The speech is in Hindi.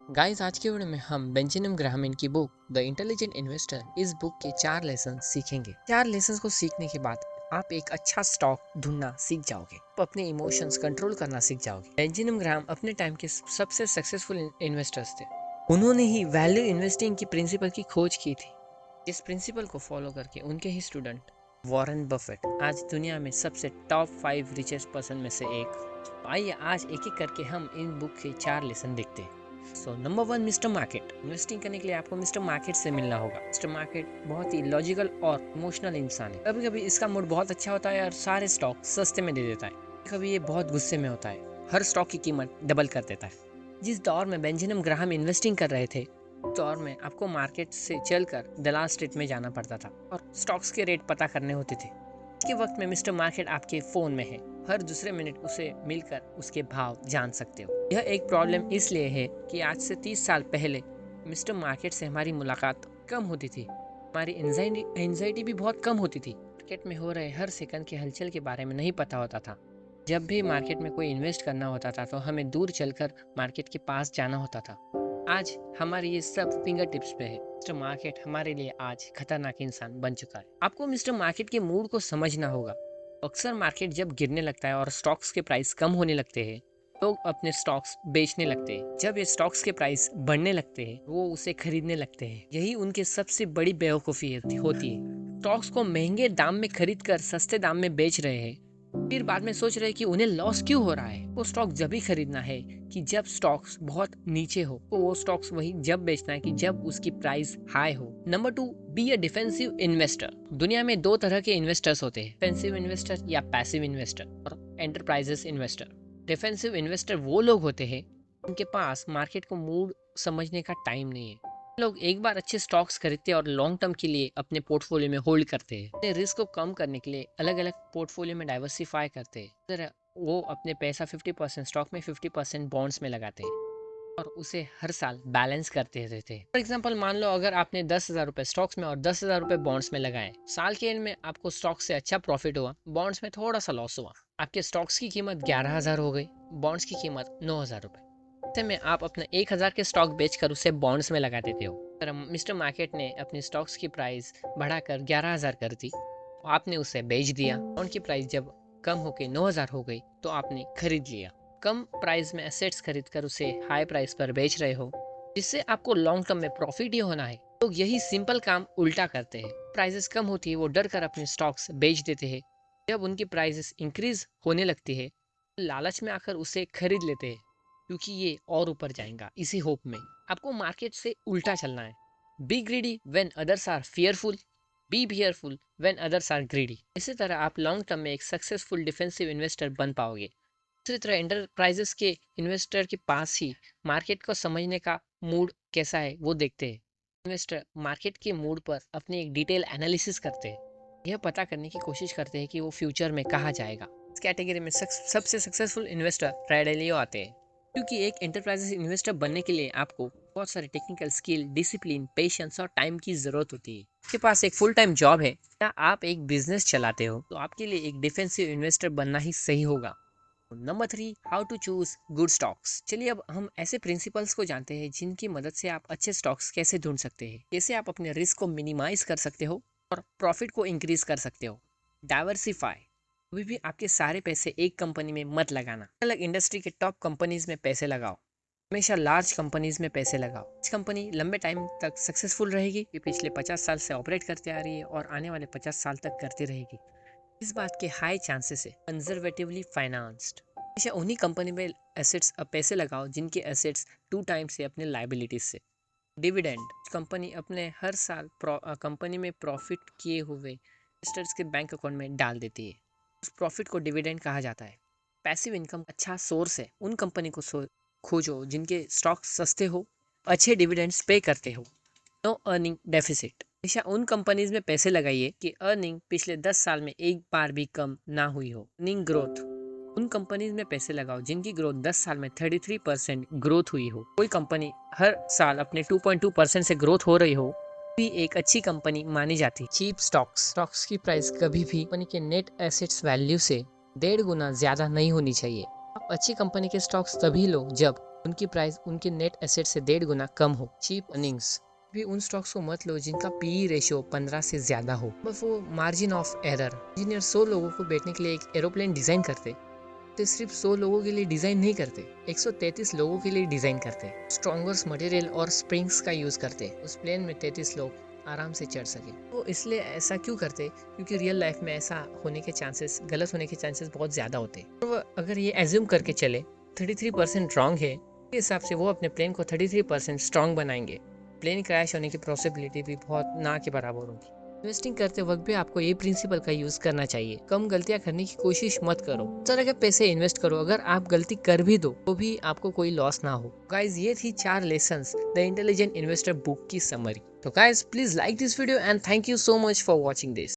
गाइस, आज के वीडियो में हम बेंजामिन ग्राहम की बुक द इंटेलिजेंट इन्वेस्टर इस बुक के 4 लेसन सीखेंगे। 4 लेसन को सीखने के बाद आप एक अच्छा स्टॉक ढूंढना सीख जाओगे। आप अपने इमोशंस कंट्रोल करना सीख जाओगे। बेंजामिन ग्राहम अपने टाइम के सबसे सक्सेसफुल इन्वेस्टर्स थे। उन्होंने ही वैल्यू इन्वेस्टिंग की प्रिंसिपल की खोज की थी। इस प्रिंसिपल को फॉलो करके उनके ही स्टूडेंट वॉरेन बफेट आज दुनिया में सबसे टॉप 5 रिचेस्ट पर्सन में से एक। आइए आज एक एक करके हम इन बुक के 4 लेसन देखते हैं। So number 1, mister market. Investing करने के लिए आपको मिस्टर मार्केट से मिलना होगा। मिस्टर मार्केट बहुत ही लॉजिकल और इमोशनल इंसान है। कभी कभी इसका मूड बहुत अच्छा होता है और सारे स्टॉक सस्ते में दे देता है। कभी ये बहुत गुस्से में होता है, हर स्टॉक की कीमत डबल कर देता है। जिस दौर में बेंजामिन ग्राहम इन्वेस्टिंग कर रहे थे, उस दौर में आपको मार्केट से चलकर दलाल स्ट्रीट में जाना पड़ता था और स्टॉक्स के रेट पता करने होते थे। के वक्त में मिस्टर मार्केट आपके फोन में है। हर दूसरे मिनट उसे मिलकर उसके भाव जान सकते हो। यह एक प्रॉब्लम इसलिए है कि आज से 30 साल पहले मिस्टर मार्केट से हमारी मुलाकात कम होती थी। हमारी एंजाइटी भी बहुत कम होती थी। मार्केट में हो रहे हर सेकंड के हलचल के बारे में नहीं पता होता था। जब भी मार्केट में कोई इन्वेस्ट करना होता था तो हमें दूर चलकर मार्केट के पास जाना होता था। आज हमारी ये सब फिंगर टिप्स पे है। मिस्टर मार्केट हमारे लिए आज खतरनाक इंसान बन चुका है। आपको मिस्टर मार्केट के मूड को समझना होगा। अक्सर मार्केट जब गिरने लगता है और स्टॉक्स के प्राइस कम होने लगते हैं, लोग अपने स्टॉक्स बेचने लगते हैं। जब ये स्टॉक्स के प्राइस बढ़ने लगते हैं, वो उसे खरीदने लगते हैं। यही उनके सबसे बड़ी बेवकूफ़ी होती है। स्टॉक्स को महंगे दाम में खरीद कर सस्ते दाम में बेच रहे हैं, फिर बाद में सोच रहे हैं कि उन्हें लॉस क्यों हो रहा है। वो स्टॉक जब ही खरीदना है कि जब स्टॉक्स बहुत नीचे हो, तो वो स्टॉक्स वही जब बेचना है कि जब उसकी प्राइस हाई हो। Number 2, be a defensive investor. दुनिया में 2 तरह के इन्वेस्टर्स होते हैं, डिफेंसिव इन्वेस्टर या पैसिव इन्वेस्टर और एंटरप्राइजेस इन्वेस्टर। डिफेंसिव इन्वेस्टर वो लोग होते हैं उनके पास मार्केट को मूड समझने का टाइम नहीं है। लोग एक बार अच्छे स्टॉक्स खरीदते हैं और लॉन्ग टर्म के लिए अपने पोर्टफोलियो में होल्ड करते हैं। अपने रिस्क को कम करने के लिए अलग अलग पोर्टफोलियो में डाइवर्सिफाई करते हैं। तरह वो अपने पैसा 50% स्टॉक में, 50% बॉन्ड्स में लगाते हैं और उसे हर साल बैलेंस करते रहते हैं। फॉर एग्जाम्पल, मान लो अगर आपने 10,000 रुपए स्टॉक्स में और 10,000 रुपए बॉन्ड्स में लगाए, साल के एंड में आपको स्टॉक से अच्छा प्रॉफिट हुआ, बॉन्ड्स में थोड़ा सा लॉस हुआ। आपके स्टॉक्स की कीमत 11,000 हो गई, बॉन्ड्स की कीमत 9,000 रुपए। ऐसे में आप अपना 1,000 के स्टॉक बेचकर उसे बॉन्ड्स में लगा देते हो। पर मिस्टर मार्केट ने अपनी स्टॉक्स की प्राइस बढ़ाकर 11,000 कर दी, आपने उसे बेच दिया। बॉन्ड की प्राइस जब कम होकर 9,000 हो गई तो आपने खरीद लिया। कम प्राइस में एसेट्स खरीद कर उसे हाई प्राइस पर बेच रहे हो, जिससे आपको लॉन्ग टर्म में प्रॉफिट ही होना है। लोग यही सिंपल काम उल्टा करते हैं। प्राइसेस कम होती है, वो डर कर अपने स्टॉक्स बेच देते हैं। जब उनकी प्राइसेस इंक्रीज होने लगती है, लालच में आकर उसे खरीद लेते हैं, क्योंकि ये और ऊपर जाएगा इसी होप में। आपको मार्केट से उल्टा चलना है। Be greedy when others are fearful, be fearful when others are greedy. इसी तरह आप लॉन्ग टर्म में एक सक्सेसफुल डिफेंसिव इन्वेस्टर बन पाओगे। दूसरी तरह एंटरप्राइजेस के इन्वेस्टर के पास ही मार्केट को समझने का मूड कैसा है वो देखते हैं। इन्वेस्टर मार्केट के मूड पर अपनी एक डिटेल एनालिसिस करते हैं। यह पता करने की कोशिश करते हैं कि वो फ्यूचर में कहाँ जाएगा। इस कैटेगरी में सबसे सक्सेसफुल इन्वेस्टर रे डालियो आते हैं, क्योंकि एक एंटरप्राइजेस इन्वेस्टर बनने के लिए आपको बहुत सारे टेक्निकल स्किल, डिसिप्लिन, पेशेंस और टाइम की जरूरत होती है। आपके पास एक फुल टाइम जॉब है या आप एक बिजनेस चलाते हो, तो आपके लिए एक डिफेंसिव इन्वेस्टर बनना ही सही होगा। Number 3, how to choose good stocks. चलिए अब हम ऐसे प्रिंसिपल्स को जानते हैं जिनकी मदद से आप अच्छे स्टॉक्स कैसे ढूंढ सकते हैं, कैसे आप अपने रिस्क को मिनिमाइज कर सकते हो और प्रॉफिट को इंक्रीज कर सकते हो। डाइवर्सिफाई। कभी भी आपके सारे पैसे एक कंपनी में मत लगाना। अलग इंडस्ट्री के टॉप कंपनीज में पैसे लगाओ। हमेशा लार्ज कंपनीज में पैसे लगाओ। इस कंपनी लंबे टाइम तक सक्सेसफुल रहेगी, ये पिछले 50 साल से ऑपरेट करते आ रही है और आने वाले 50 साल तक करती रहेगी। इस बात के हाई चांसेस है। Conservatively financed. हमेशा उन्हीं कंपनी में एसेट्स पैसे लगाओ जिनके एसेट्स 2 टाइम्स से अपने लाइबिलिटीज से। डिविडेंड। कंपनी अपने हर साल कंपनी में प्रॉफिट किए हुए इन्वेस्टर्स के बैंक अकाउंट में डाल देती है। उस प्रॉफिट को डिविडेंड कहा जाता है। पैसिव इनकम अच्छा सोर्स है। उन कंपनी को खोजो जिनके स्टॉक सस्ते हो, अच्छे डिविडेंड्स पे करते हो। No earning deficit. हमेशा उन कंपनीज में पैसे लगाइए कि अर्निंग पिछले 10 साल में एक बार भी कम ना हुई हो। Earning growth. उन कंपनीज में पैसे लगाओ जिनकी ग्रोथ 10 साल में 33% ग्रोथ हुई हो। कोई कंपनी हर साल अपने 2.2% से ग्रोथ हो रही हो, भी एक अच्छी कंपनी मानी जाती। Cheap stocks. स्टॉक्स की प्राइस कभी भी कंपनी के नेट एसेट्स वैल्यू से 1.5 गुना ज्यादा नहीं होनी चाहिए। आप अच्छी कंपनी के स्टॉक्स तभी लो जब उनकी प्राइस उनके नेट एसेट से 1.5 गुना कम हो। चीप अर्निंग्स भी उन स्टॉक्स को मत लो जिनका पीई रेशियो 15 से ज्यादा हो। बस वो मार्जिन ऑफ एरर। इंजीनियर 100 लोगों को बैठने के लिए एक एरोप्लेन डिजाइन करते तो सिर्फ 100 लोगों के लिए डिजाइन नहीं करते, 133 लोगों के लिए डिजाइन करते। स्ट्रॉन्गर्स मटेरियल और स्प्रिंग्स का यूज करते, उस प्लेन में 33 लोग आराम से चढ़ सके। वो इसलिए ऐसा क्यों करते? क्योंकि रियल लाइफ में ऐसा होने के चांसेस, गलत होने के चांसेस बहुत ज्यादा होते। तो अगर ये एज्यूम करके चले 33% रॉन्ग है, के हिसाब से वो अपने प्लेन को 33% स्ट्रॉन्ग बनाएंगे। प्लेन क्रैश होने की पॉसिबिलिटी भी बहुत ना के बराबर होगी। इन्वेस्टिंग करते वक्त भी आपको ये प्रिंसिपल का यूज करना चाहिए। कम गलतियां करने की कोशिश मत करो, तरह के पैसे इन्वेस्ट करो। अगर आप गलती कर भी दो तो भी आपको कोई लॉस ना हो। गाइज, ये थी 4 lessons the intelligent investor book की समरी। तो guys, please like this video and thank you so much for watching this.